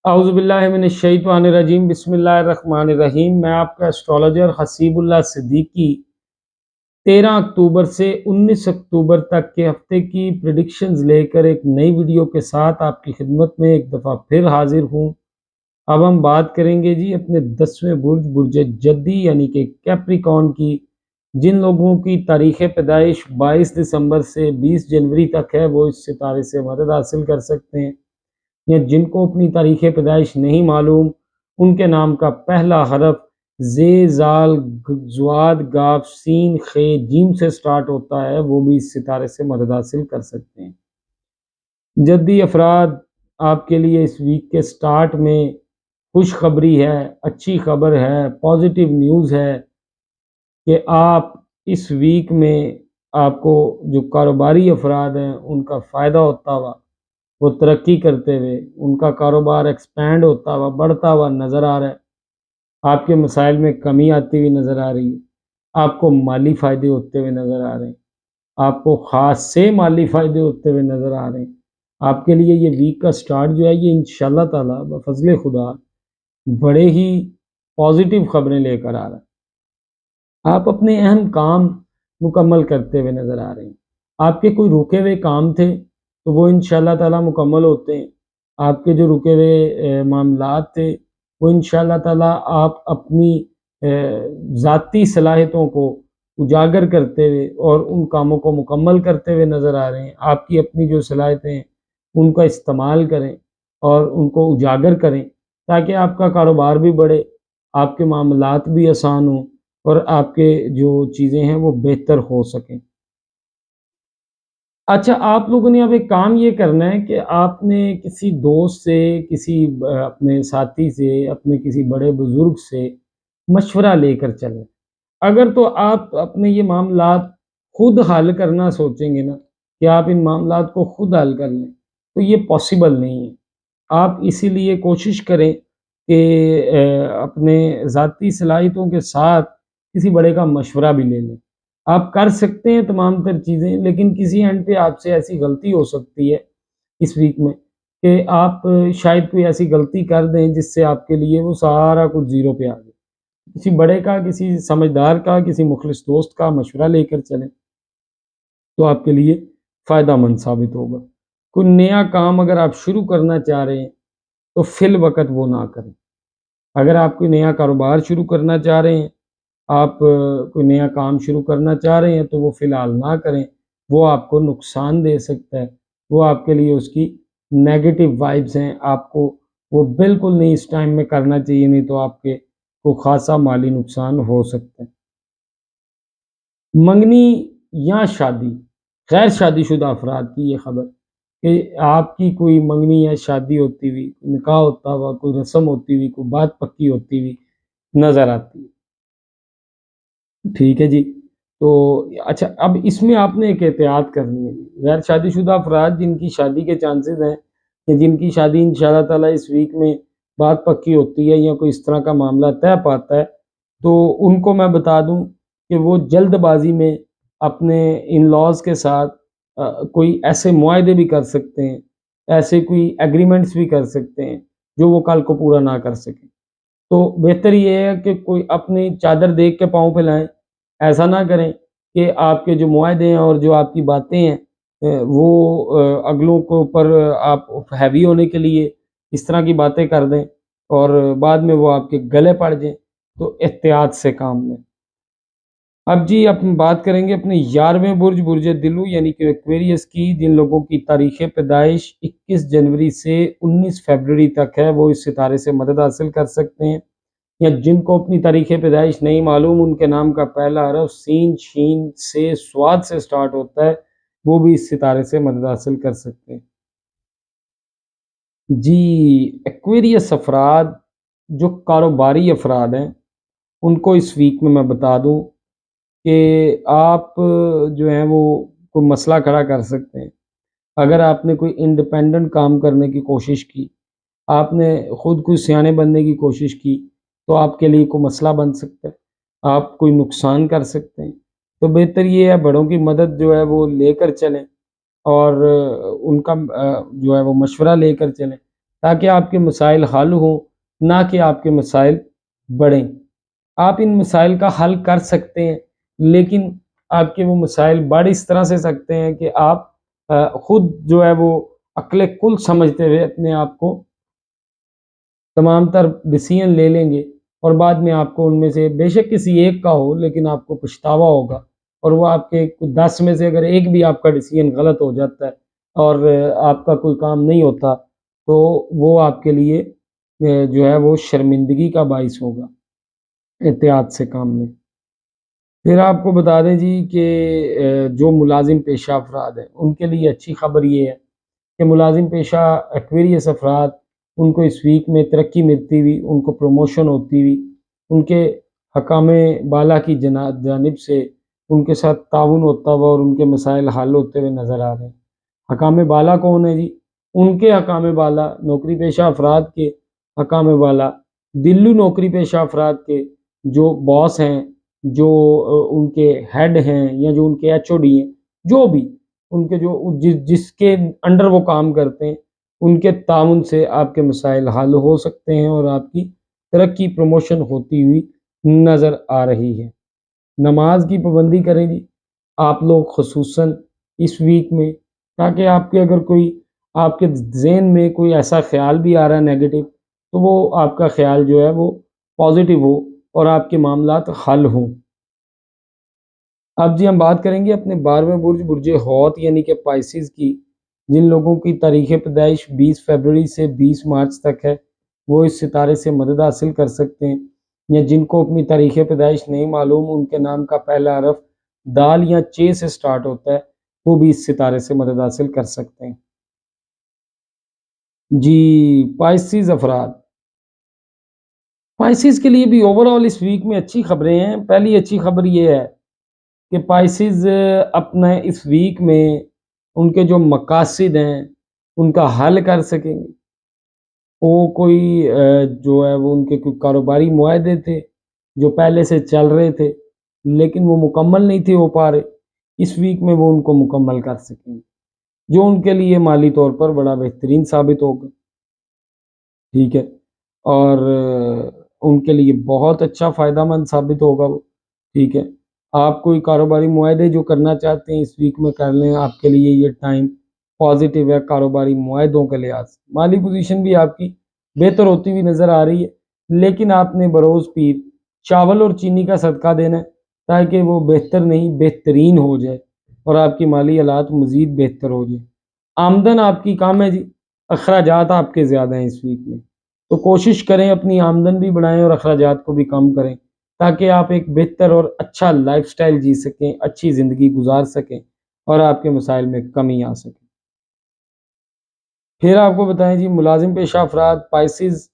اعوذ باللہ من الشیطان الرجیم، بسم اللہ الرحمن الرحیم۔ میں آپ کا اسٹرالوجر حسیب اللہ صدیقی 13 اکتوبر سے 19 اکتوبر تک کے ہفتے کی پریڈکشنز لے کر ایک نئی ویڈیو کے ساتھ آپ کی خدمت میں ایک دفعہ پھر حاضر ہوں۔ اب ہم بات کریں گے جی اپنے 10ویں برج جدی یعنی کہ کیپریکارن کی، جن لوگوں کی تاریخ پیدائش 22 دسمبر سے 20 جنوری تک ہے وہ اس ستارے سے مدد حاصل کر سکتے ہیں، یا جن کو اپنی تاریخ پیدائش نہیں معلوم ان کے نام کا پہلا حرف زے زال زواد گاف سین خے جیم سے سٹارٹ ہوتا ہے، وہ بھی اس ستارے سے مدد حاصل کر سکتے ہیں۔ جدی افراد، آپ کے لیے اس ویک کے سٹارٹ میں خوشخبری ہے، اچھی خبر ہے، پازیٹیو نیوز ہے کہ آپ اس ویک میں آپ کو جو کاروباری افراد ہیں ان کا فائدہ ہوتا ہوا، وہ ترقی کرتے ہوئے، ان کا کاروبار ایکسپینڈ ہوتا ہوا، بڑھتا ہوا نظر آ رہا ہے۔ آپ کے مسائل میں کمی آتی ہوئی نظر آ رہی ہے، آپ کو مالی فائدے ہوتے ہوئے نظر آ رہے ہیں، آپ کو خاص سے مالی فائدے ہوتے ہوئے نظر آ رہے ہیں۔ آپ کے لیے یہ ویک کا سٹارٹ جو ہے یہ انشاءاللہ تعالیٰ بفضل خدا بڑے ہی پازیٹیو خبریں لے کر آ رہا ہے۔ آپ اپنے اہم کام مکمل کرتے ہوئے نظر آ رہے ہیں۔ آپ کے کوئی رکے ہوئے کام تھے تو وہ انشاءاللہ تعالیٰ مکمل ہوتے ہیں۔ آپ کے جو رکے ہوئے معاملات تھے وہ انشاءاللہ تعالیٰ آپ اپنی ذاتی صلاحیتوں کو اجاگر کرتے ہوئے اور ان کاموں کو مکمل کرتے ہوئے نظر آ رہے ہیں۔ آپ کی اپنی جو صلاحیتیں ہیں ان کا استعمال کریں اور ان کو اجاگر کریں تاکہ آپ کا کاروبار بھی بڑھے، آپ کے معاملات بھی آسان ہوں اور آپ کے جو چیزیں ہیں وہ بہتر ہو سکیں۔ اچھا، آپ لوگوں نے اب ایک کام یہ کرنا ہے کہ آپ نے کسی دوست سے، کسی اپنے ساتھی سے، اپنے کسی بڑے بزرگ سے مشورہ لے کر چلیں۔ اگر تو آپ اپنے یہ معاملات خود حل کرنا سوچیں گے نا کہ آپ ان معاملات کو خود حل کر لیں تو یہ پاسبل نہیں ہے۔ آپ اسی لیے کوشش کریں کہ اپنے ذاتی صلاحیتوں کے ساتھ کسی بڑے کا مشورہ بھی لے لیں۔ آپ کر سکتے ہیں تمام تر چیزیں، لیکن کسی اینڈ پہ آپ سے ایسی غلطی ہو سکتی ہے اس ویک میں کہ آپ شاید کوئی ایسی غلطی کر دیں جس سے آپ کے لیے وہ سارا کچھ زیرو پہ آ جائے۔ کسی بڑے کا، کسی سمجھدار کا، کسی مخلص دوست کا مشورہ لے کر چلیں تو آپ کے لیے فائدہ مند ثابت ہوگا۔ کوئی نیا کام اگر آپ شروع کرنا چاہ رہے ہیں تو فی الوقت وہ نہ کریں۔ اگر آپ کوئی نیا کاروبار شروع کرنا چاہ رہے ہیں، آپ کوئی نیا کام شروع کرنا چاہ رہے ہیں تو وہ فی الحال نہ کریں، وہ آپ کو نقصان دے سکتا ہے، وہ آپ کے لیے اس کی نیگیٹو وائبز ہیں، آپ کو وہ بالکل نہیں اس ٹائم میں کرنا چاہیے، نہیں تو آپ کے کو خاصا مالی نقصان ہو سکتا ہے۔ منگنی یا شادی، غیر شادی شدہ افراد کی یہ خبر کہ آپ کی کوئی منگنی یا شادی ہوتی ہوئی، نکاح ہوتا ہوا، کوئی رسم ہوتی ہوئی، کوئی بات پکی ہوتی ہوئی نظر آتی ہے۔ ٹھیک ہے جی، تو اچھا اب اس میں آپ نے ایک احتیاط کرنی ہے جی۔ غیر شادی شدہ افراد جن کی شادی کے چانسز ہیں کہ جن کی شادی انشاءاللہ تعالیٰ اس ویک میں بات پکی ہوتی ہے یا کوئی اس طرح کا معاملہ طے پاتا ہے، تو ان کو میں بتا دوں کہ وہ جلد بازی میں اپنے ان لاز کے ساتھ کوئی ایسے معاہدے بھی کر سکتے ہیں، ایسے کوئی ایگریمنٹس بھی کر سکتے ہیں جو وہ کل کو پورا نہ کر سکیں۔ تو بہتر یہ ہے کہ کوئی اپنی چادر دیکھ کے پاؤں پہ لائیں، ایسا نہ کریں کہ آپ کے جو معاہدے ہیں اور جو آپ کی باتیں ہیں وہ اگلوں کے اوپر آپ ہیوی ہونے کے لیے اس طرح کی باتیں کر دیں اور بعد میں وہ آپ کے گلے پڑ جائیں، تو احتیاط سے کام لیں۔ اب جی اپنی بات کریں گے اپنے 11ویں برج دلو یعنی کہ ایکویریس کی، جن لوگوں کی تاریخ پیدائش 21 جنوری سے 19 فیبروری تک ہے وہ اس ستارے سے مدد حاصل کر سکتے ہیں، یا جن کو اپنی تاریخ پیدائش نہیں معلوم ان کے نام کا پہلا حرف سین شین سے سواد سے سٹارٹ ہوتا ہے، وہ بھی اس ستارے سے مدد حاصل کر سکتے ہیں۔ جی ایکویریس افراد جو کاروباری افراد ہیں ان کو اس ویک میں بتا دوں کہ آپ جو ہیں وہ کوئی مسئلہ کھڑا کر سکتے ہیں۔ اگر آپ نے کوئی انڈیپینڈنٹ کام کرنے کی کوشش کی، آپ نے خود کوئی سیانے بننے کی کوشش کی تو آپ کے لیے کوئی مسئلہ بن سکتا ہے، آپ کوئی نقصان کر سکتے ہیں۔ تو بہتر یہ ہے بڑوں کی مدد جو ہے وہ لے کر چلیں اور ان کا جو ہے وہ مشورہ لے کر چلیں تاکہ آپ کے مسائل حل ہوں، نہ کہ آپ کے مسائل بڑھیں۔ آپ ان مسائل کا حل کر سکتے ہیں، لیکن آپ کے وہ مسائل بڑھ اس طرح سے سکتے ہیں کہ آپ خود جو ہے وہ عقل کل سمجھتے ہوئے اپنے آپ کو تمام تر ڈیسیژن لے لیں گے، اور بعد میں آپ کو ان میں سے بے شک کسی ایک کا ہو لیکن آپ کو پچھتاوا ہوگا، اور وہ آپ کے 10 میں سے اگر ایک بھی آپ کا ڈیسیژن غلط ہو جاتا ہے اور آپ کا کوئی کام نہیں ہوتا تو وہ آپ کے لیے جو ہے وہ شرمندگی کا باعث ہوگا۔ احتیاط سے کام لیں۔ پھر آپ کو بتا دیں جی کہ جو ملازم پیشہ افراد ہیں ان کے لیے اچھی خبر یہ ہے کہ ملازم پیشہ ایکویریس افراد، ان کو اس ویک میں ترقی ملتی ہوئی، ان کو پروموشن ہوتی ہوئی، ان کے حکام بالا کی جانب سے ان کے ساتھ تعاون ہوتا ہوا اور ان کے مسائل حل ہوتے ہوئے نظر آ رہے ہیں۔ حکام بالا کون ہے جی؟ ان کے حکام بالا، نوکری پیشہ افراد کے حکام بالا، دلو نوکری پیشہ افراد کے جو باس ہیں، جو ان کے ہیڈ ہیں یا جو ان کے ایچ او ڈی ہیں، جو بھی ان کے جو جس کے انڈر وہ کام کرتے ہیں، ان کے تعاون سے آپ کے مسائل حل ہو سکتے ہیں اور آپ کی ترقی پروموشن ہوتی ہوئی نظر آ رہی ہے۔ نماز کی پابندی کریں جی آپ لوگ خصوصاً اس ویک میں، تاکہ آپ کے اگر کوئی آپ کے ذہن میں کوئی ایسا خیال بھی آ رہا ہے نیگیٹو، تو وہ آپ کا خیال جو ہے وہ پازیٹیو ہو اور آپ کے معاملات حل ہوں۔ اب جی ہم بات کریں گے اپنے 12ویں برج برج حوت یعنی کہ پائسیز کی، جن لوگوں کی تاریخ پیدائش 20 فروری سے 20 مارچ تک ہے وہ اس ستارے سے مدد حاصل کر سکتے ہیں، یا جن کو اپنی تاریخ پیدائش نہیں معلوم، ان کے نام کا پہلا حرف دال یا چے سے سٹارٹ ہوتا ہے، وہ بھی اس ستارے سے مدد حاصل کر سکتے ہیں۔ جی پائسیز افراد، پائسیز کے لیے بھی اوور آل اس ویک میں اچھی خبریں ہیں۔ پہلی اچھی خبر یہ ہے کہ پائسیز اپنا اس ویک میں ان کے جو مقاصد ہیں ان کا حل کر سکیں گے۔ وہ کوئی جو ہے وہ ان کے کوئی کاروباری معاہدے تھے جو پہلے سے چل رہے تھے لیکن وہ مکمل نہیں تھے ہو پا رہے، اس ویک میں وہ ان کو مکمل کر سکیں گے، جو ان کے لیے مالی طور پر بڑا بہترین ثابت ہوگا، ٹھیک ہے، اور ان کے لیے بہت اچھا فائدہ مند ثابت ہوگا وہ، ٹھیک ہے۔ آپ کوئی کاروباری معاہدے جو کرنا چاہتے ہیں اس ویک میں کر لیں، آپ کے لیے یہ ٹائم پازیٹیو ہے کاروباری معاہدوں کے لحاظ سے۔ مالی پوزیشن بھی آپ کی بہتر ہوتی ہوئی نظر آ رہی ہے، لیکن آپ نے بروز پیر چاول اور چینی کا صدقہ دینا ہے تاکہ وہ بہتر نہیں بہترین ہو جائے اور آپ کی مالی حالات مزید بہتر ہو جائے۔ آمدن آپ کی کم ہے جی، اخراجات آپ کے زیادہ ہیں اس ویک میں، تو کوشش کریں اپنی آمدن بھی بڑھائیں اور اخراجات کو بھی کم کریں تاکہ آپ ایک بہتر اور اچھا لائف سٹائل جی سکیں، اچھی زندگی گزار سکیں اور آپ کے مسائل میں کمی آ سکے۔ پھر آپ کو بتائیں جی ملازم پیشہ افراد پائسیز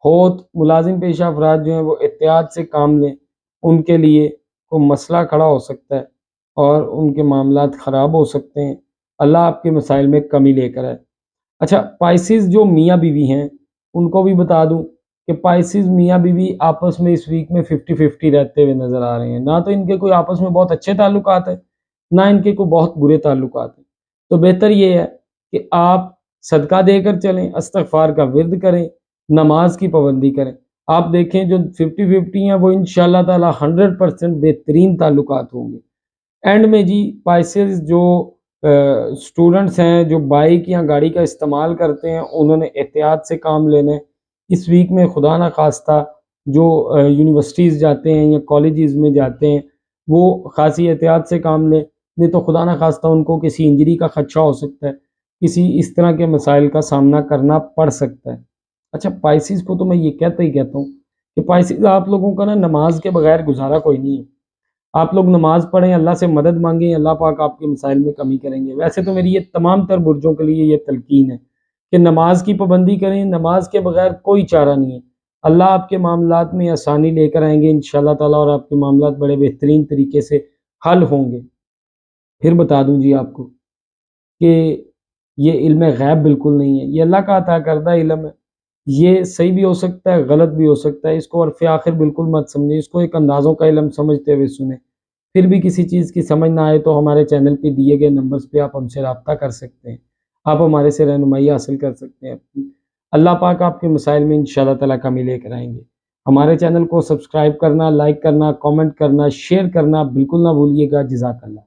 ہوت، ملازم پیشہ افراد جو ہیں وہ احتیاط سے کام لیں، ان کے لیے کوئی مسئلہ کھڑا ہو سکتا ہے اور ان کے معاملات خراب ہو سکتے ہیں، اللہ آپ کے مسائل میں کمی لے کر آئے۔ اچھا پائسیز جو میاں بیوی ہیں ان کو بھی بتا دوں کہ پائسیز میاں بیوی آپس میں اس ویک میں 50-50 رہتے ہوئے نظر آ رہے ہیں، نہ تو ان کے کوئی آپس میں بہت اچھے تعلقات ہیں نہ ان کے کوئی بہت برے تعلقات ہیں، تو بہتر یہ ہے کہ آپ صدقہ دے کر چلیں، استغفار کا ورد کریں، نماز کی پابندی کریں۔ آپ دیکھیں جو 50-50 ہیں وہ انشاءاللہ تعالی 100% بہترین تعلقات ہوں گے۔ اینڈ میں جی پائسیز جو اسٹوڈنٹس ہیں جو بائک یا گاڑی کا استعمال کرتے ہیں انہوں نے احتیاط سے کام لینے، اس ویک میں خدا نہ خواستہ جو یونیورسٹیز جاتے ہیں یا کالجز میں جاتے ہیں وہ خاصی احتیاط سے کام لیں، نہیں تو خدا نہ خواستہ ان کو کسی انجری کا خدشہ ہو سکتا ہے، کسی اس طرح کے مسائل کا سامنا کرنا پڑ سکتا ہے۔ اچھا پائسیز کو تو میں یہ کہتا ہی کہتا ہوں کہ پائسیز آپ لوگوں کا نا نماز کے بغیر گزارا کوئی نہیں ہے، آپ لوگ نماز پڑھیں، اللہ سے مدد مانگیں، اللہ پاک آپ کے مسائل میں کمی کریں گے۔ ویسے تو میری یہ تمام تر برجوں کے لیے یہ تلقین ہے کہ نماز کی پابندی کریں، نماز کے بغیر کوئی چارہ نہیں ہے، اللہ آپ کے معاملات میں آسانی لے کر آئیں گے انشاءاللہ تعالیٰ اور آپ کے معاملات بڑے بہترین طریقے سے حل ہوں گے۔ پھر بتا دوں جی آپ کو کہ یہ علم غیب بالکل نہیں ہے، یہ اللہ کا عطا کردہ علم ہے، یہ صحیح بھی ہو سکتا ہے غلط بھی ہو سکتا ہے، اس کو عرف آخر بالکل مت سمجھیں، اس کو ایک اندازوں کا علم سمجھتے ہوئے سنیں۔ پھر بھی کسی چیز کی سمجھ نہ آئے تو ہمارے چینل پہ دیے گئے نمبرز پہ آپ ہم سے رابطہ کر سکتے ہیں، آپ ہمارے سے رہنمائی حاصل کر سکتے ہیں، اللہ پاک آپ کے مسائل میں انشاءاللہ تعالیٰ کمی لے کر آئیں گے۔ ہمارے چینل کو سبسکرائب کرنا، لائک کرنا، کامنٹ کرنا، شیئر کرنا بالکل نہ بھولیے گا۔ جزاک اللہ۔